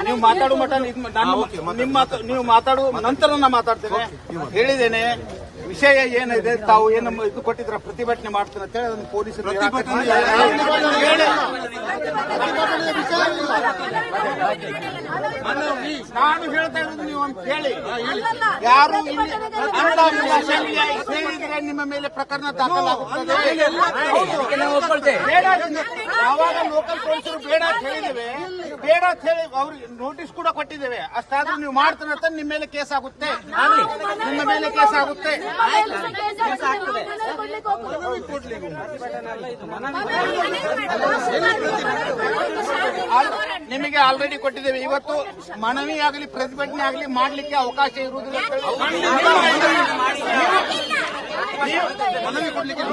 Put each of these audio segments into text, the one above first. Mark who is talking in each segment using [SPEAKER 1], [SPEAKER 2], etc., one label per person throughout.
[SPEAKER 1] ನೀವು ಮಾತಾಡುವ ಮಟ್ಟ ನೀವು ಮಾತಾಡುವ ನಂತರ ನಾನು ಮಾತಾಡ್ತೇನೆ. ಹೇಳಿದ್ದೇನೆ ವಿಷಯ ಏನಿದೆ, ತಾವು ಏನು ಇದು ಕೊಟ್ಟಿದ್ರ ಪ್ರತಿಭಟನೆ ಮಾಡ್ತಾರೆ ಅಂತ ಹೇಳಿ ಅದನ್ನು ಪೊಲೀಸರು ನಾನು ಹೇಳ್ತಾ ಇರೋದು ನೀವು ಅಂತ ಹೇಳಿ. ಯಾರು ಸೇರಿದ್ರೆ ನಿಮ್ಮ ಮೇಲೆ ಪ್ರಕರಣ ದಾಖಲಾಗುತ್ತದೆ. ಯಾವಾಗ ಲೋಕಲ್ ಪೊಲೀಸರು ಬೇಡ ಅಂತ ಹೇಳಿದ್ದೇವೆ, ಬೇಡ ಅಂತ ಹೇಳಿ ಅವ್ರಿಗೆ ನೋಟಿಸ್ ಕೂಡ ಕೊಟ್ಟಿದ್ದೇವೆ. ಅಷ್ಟಾದ್ರೂ ನೀವು ಮಾಡ್ತಾರೆ ಅಂತ ನಿಮ್ಮ ಮೇಲೆ ಕೇಸ್ ಆಗುತ್ತೆ, ನಿಮ್ಮ ಮೇಲೆ ಕೇಸ್ ಆಗುತ್ತೆ. ನಿಮಗೆ ಆಲ್ರೆಡಿ ಕೊಟ್ಟಿದ್ದೇವೆ. ಇವತ್ತು ಮನವಿ ಆಗಲಿ ಪ್ರತಿಭಟನೆ ಆಗಲಿ ಮಾಡಲಿಕ್ಕೆ ಅವಕಾಶ ಇರುವುದಿಲ್ಲ.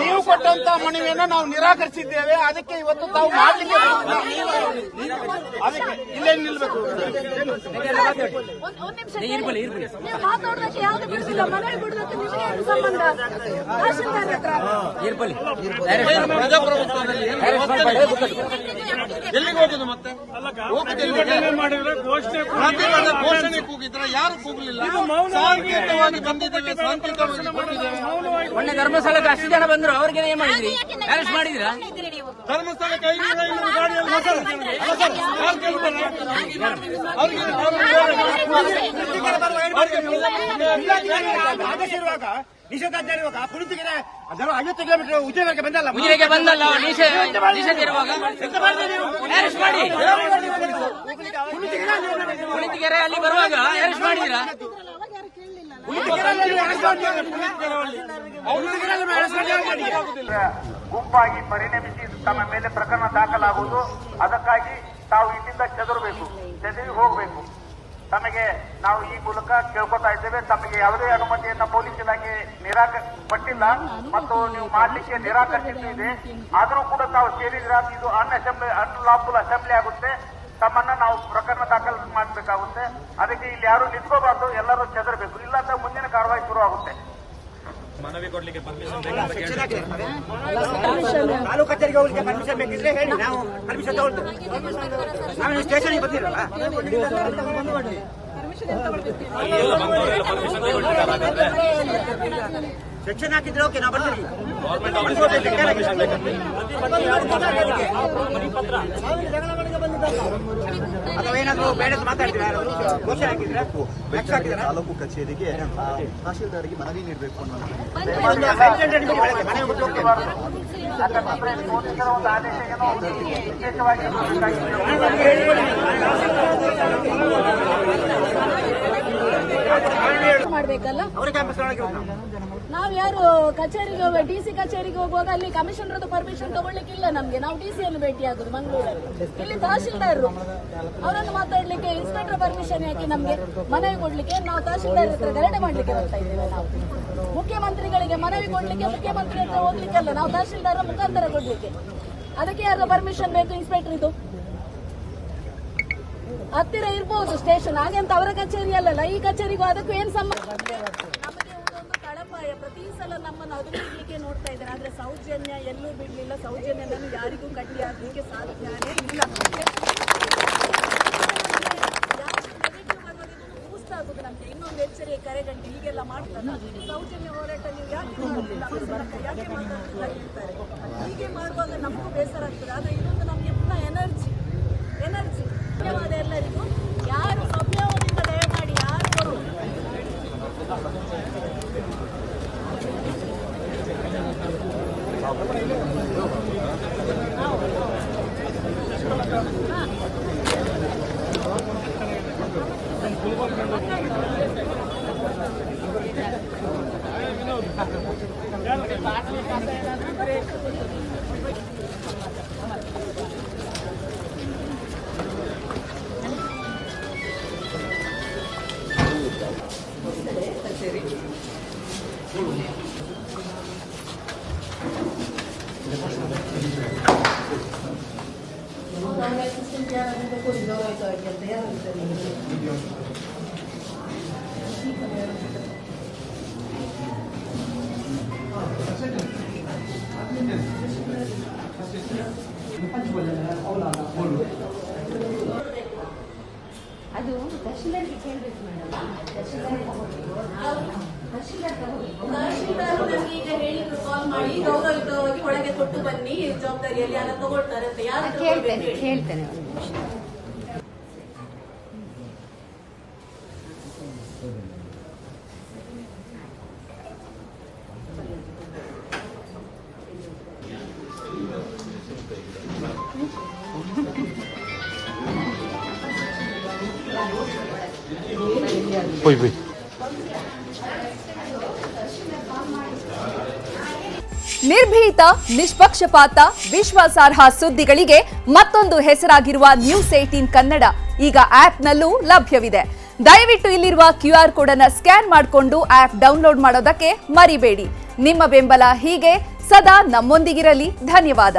[SPEAKER 1] ನೀವು ಕೊಟ್ಟಂತ ಮನವಿಯನ್ನು ನಾವು ನಿರಾಕರಿಸಿದ್ದೇವೆ. ಅದಕ್ಕೆ ಇವತ್ತು ತಾವು ಮಾಡಲಿಕ್ಕೆ ಅದಕ್ಕೆ ಇಲ್ಲೇ ನಿಲ್ಬೇಕು. ಎಲ್ಲಿಗೆ ಹೋಗುದು ಮತ್ತೆ? ಘೋಷಣೆ ಕೂಗಿದ್ರೆ ಯಾರು ಕೂಗಲಿಲ್ಲ. ಸಾಂಕೇತಿಕವಾಗಿ ಬಂದಿದ್ದೇವೆ, ಸಾಂಕೇತಿಕವಾಗಿ ಬಂದಿದ್ದೇವೆ.
[SPEAKER 2] ಮೊನ್ನೆ ಧರ್ಮಸ್ಥಳಕ್ಕೆ ಅಷ್ಟು ಜನ ಬಂದ್ರು, ಅವ್ರಿಗೆ ಏನ್ ಮಾಡಿದ್ರಿ? ಅರೆಸ್ಟ್ ಮಾಡಿದ್ರ?
[SPEAKER 1] ಧರ್ಮಸ್ಥಳಕ್ಕೆ 500 ಗಾಡಿಯಲ್ಲಿ ನಿಷೇಧಾಜ್ಞೆ ಇರುವಾಗ ಪುಳಿತಿಗೆ 50 ಕಿಲೋಮೀಟರ್ ಉಜಿರೆಗೆ ಬಂದಲ್ಲ,
[SPEAKER 2] ನಿಷೇಧ ಇರುವಾಗ ಅರೆಸ್ಟ್ ಮಾಡಿ ಪುಳಿತಿಗೆರೆ ಅಲ್ಲಿ ಬರುವಾಗ ಅರೆಸ್ಟ್ ಮಾಡಿದಿರಾ?
[SPEAKER 3] ಗುಂಪಾಗಿ ಪರಿಣಮಿಸಿ ತಮ್ಮ ಮೇಲೆ ಪ್ರಕರಣ ದಾಖಲಾಗುವುದು. ಅದಕ್ಕಾಗಿ ತಾವು ಇಲ್ಲಿಂದ ಚದುರಿ ಹೋಗಬೇಕು. ತಮಗೆ ನಾವು ಈ ಮೂಲಕ ಕೇಳ್ಕೊತಾ ಇದ್ದೇವೆ. ತಮಗೆ ಯಾವುದೇ ಅನುಮತಿಯನ್ನ ಪೊಲೀಸ್ ಇಲಾಖೆ ಕೊಟ್ಟಿಲ್ಲ ಮತ್ತು ನೀವು ಮಾಡಲಿಕ್ಕೆ ನಿರಾಕರಿಸಿದ್ದು ಇದೆ. ಆದರೂ ಕೂಡ ತಾವು ಸೇರಿದ್ರೆ ಇದು ಅನ್ಲಾಫುಲ್ ಅಸೆಂಬ್ಲಿ ಆಗುತ್ತೆ. ತಮ್ಮನ್ನ ನಾವು ಪ್ರಕರಣ ದಾಖಲು ಮಾಡಬೇಕಾಗುತ್ತೆ. ಅದಕ್ಕೆ ಇಲ್ಲಿ ಯಾರು ನಿಂತ್ಕೋಬಾರ್ದು, ಎಲ್ಲರೂ ಚದರಬೇಕು. ಇಲ್ಲ ಅಂತ ಮುಂದಿನ ಕಾರ್ಯವಾಹಿ ಶುರು ಆಗುತ್ತೆ.
[SPEAKER 1] ಮನವಿ ಕೊಡ್ಲಿಕ್ಕೆ ಪರ್ಮಿಷನ್ ತಾಲೂಕು ಕಚೇರಿಗೆ ಹೋಗ್ಲಿಕ್ಕೆ ಪರ್ಮಿಷನ್ ಬೇಕಿದ್ರೆ ಹೇಳಿ, ನಾವು ಪರ್ಮಿಷನ್ ತಗೊಳ್ತೇವೆ. ನಾವು ಸ್ಟೇಷನ್ಗೆ ಬಂದಿರಲ್ಲ, ಸೆಕ್ಷನ್ ಹಾಕಿದ್ರೆ ಓಕೆ, ನಾವು ಬರ್ತೀವಿ. ಅಥವಾ ಏನಾದ್ರು ಬೇಡ ಮಾತಾಡ್ತೀರಾ? ಘೋಷಣೆ ಹಾಕಿದ್ರೆ
[SPEAKER 4] ತಾಲೂಕು ಕಚೇರಿಗೆ ತಹಶೀಲ್ದಾರ್ಗೆ ಮನವಿ ನೀಡಬೇಕು ಅನ್ನೋದು
[SPEAKER 3] ಒಂದು ಆದೇಶ ಏನೋ ವಿಶೇಷವಾಗಿ
[SPEAKER 5] ಮಾಡ್ಬೇಕಲ್ಲ. ನಾವ್ ಯಾರು ಕಚೇರಿಗೆ ಡಿಸಿ ಕಚೇರಿಗೆ ಹೋಗುವಾಗ ಅಲ್ಲಿ ಕಮಿಷನರ್ ಪರ್ಮಿಷನ್ ತಗೊಳ್ಳಿಕ್ಕಿಲ್ಲ ನಮ್ಗೆ. ನಾವು ಡಿಸಿಯನ್ನು ಭೇಟಿ ಆಗುದು ಮಂಗಳೂರಲ್ಲಿ. ಇಲ್ಲಿ ತಹಶೀಲ್ದಾರರು ಅವರನ್ನು ಮಾತಾಡ್ಲಿಕ್ಕೆ ಇನ್ಸ್ಪೆಕ್ಟರ್ ಪರ್ಮಿಷನ್ ಯಾಕೆ ನಮ್ಗೆ ಮನವಿ ಕೊಡ್ಲಿಕ್ಕೆ? ನಾವು ತಹಶೀಲ್ದಾರ್ ಹತ್ರ ಗಲಾಟೆ ಮಾಡ್ಲಿಕ್ಕೆ ಬರ್ತಾ ಇದ್ದೇವೆ. ನಾವು ಮುಖ್ಯಮಂತ್ರಿಗಳಿಗೆ ಮನವಿ ಕೊಡ್ಲಿಕ್ಕೆ ಮುಖ್ಯಮಂತ್ರಿ ಹತ್ರ ಹೋಗ್ಲಿಕ್ಕಲ್ಲ, ನಾವು ತಹಶೀಲ್ದಾರ ಮುಖಾಂತರ ಕೊಡ್ಲಿಕ್ಕೆ. ಅದಕ್ಕೆ ಯಾರು ಪರ್ಮಿಷನ್ ಬೇಕು? ಇನ್ಸ್ಪೆಕ್ಟರ್ ಇದು ಹತ್ತಿರ ಇರ್ಬೋದು ಸ್ಟೇಷನ್, ಹಾಗೆಂತ ಅವರ ಕಚೇರಿ ಅಲ್ಲಲ್ಲ. ಈ ಕಚೇರಿಗೂ ಅದಕ್ಕೂ ಏನ್ ಸಂಬಂಧ? ನಮಗೆ ಒಂದು ತಳಪಾಯ. ಪ್ರತಿ ಸಲ ನಮ್ಮನ್ನು ಅದು ಬಿಡ್ಲಿಕ್ಕೆ ನೋಡ್ತಾ ಇದ್ದಾರೆ. ಆದ್ರೆ ಸೌಜನ್ಯ ಎಲ್ಲೂ ಬಿಡ್ಲಿಲ್ಲ. ಸೌಜನ್ಯ ಯಾರಿಗೂ ಕಟ್ಟಿ ಹಾಕಲಿಕ್ಕೆ ಸಾಧ್ಯನೇ ಇಲ್ಲ. ಬೂಸ್ಟ್ ಆಗುದು ನಮ್ಗೆ. ಇನ್ನೊಂದು ಎಚ್ಚರಿಕೆ ಕರೆಗಂಟೆ ಹೀಗೆಲ್ಲ ಮಾಡ್ತಾರೆ. ಸೌಜನ್ಯ ಹೋರಾಟ ನೀವು ಯಾಕೆ ಮಾಡುದಿಲ್ಲ, ಯಾಕೆ ಮಾತಾಡ್ತಿಲ್ಲ ಹೇಳ್ತಾರೆ. ಹೀಗೆ ಮಾಡುವಾಗ ನಮಗೂ ಬೇಸರ ಆಗ್ತದೆ. ಆದ್ರೆ ಇನ್ನೊಂದು ನಮ್ಗೆ ಪುನಃ ಎನರ್ಜಿ. ಧನ್ಯವಾದ ಎಲ್ಲರಿಗೂ. ಯಾರು ಸೌಮ್ಯದಿಂದ ದಯಮಾಡಿ ಯಾರು ಬರು
[SPEAKER 6] ಅದು ತಹಶೀಲ್ದಾರ್ಗೆ ಕೇಳಬೇಕು ಮೇಡಮ್.
[SPEAKER 5] ತಹಶೀಲ್ದಾರ್ ನನಗೆ ಈಗ ಹೇಳಿದ್ರು ಕಾಲ್ ಮಾಡಿ ಗೌರವಯುತವಾಗಿ ಒಳಗೆ ಕೊಟ್ಟು ಬನ್ನಿ ಜವಾಬ್ದಾರಿಯಲ್ಲಿ ಎಲ್ಲ ತಗೊಳ್ತಾರೆ ಅಂತ. ಯಾರು
[SPEAKER 6] ಕೇಳ್ತೇನೆ ಒಂದು ನಿಮಿಷ.
[SPEAKER 7] ನಿರ್ಭೀತ, ನಿಷ್ಪಕ್ಷಪಾತ, ವಿಶ್ವಾಸಾರ್ಹ ಸುದ್ದಿಗಳಿಗೆ ಮತ್ತೊಂದು ಹೆಸರಾಗಿರುವ ನ್ಯೂಸ್ 18 ಕನ್ನಡ ಈಗ ಆಪ್ನಲ್ಲೂ ಲಭ್ಯವಿದೆ. ದಯವಿಟ್ಟು ಇಲ್ಲಿರುವ QR ಕೋಡ್ ಅನ್ನು ಸ್ಕ್ಯಾನ್ ಮಾಡಿಕೊಂಡು ಆಪ್ ಡೌನ್ಲೋಡ್ ಮಾಡೋದಕ್ಕೆ ಮರಿಬೇಡಿ. ನಿಮ್ಮ ಬೆಂಬಲ ಹೀಗೆ ಸದಾ ನಮ್ಮೊಂದಿಗಿರಲಿ. ಧನ್ಯವಾದ.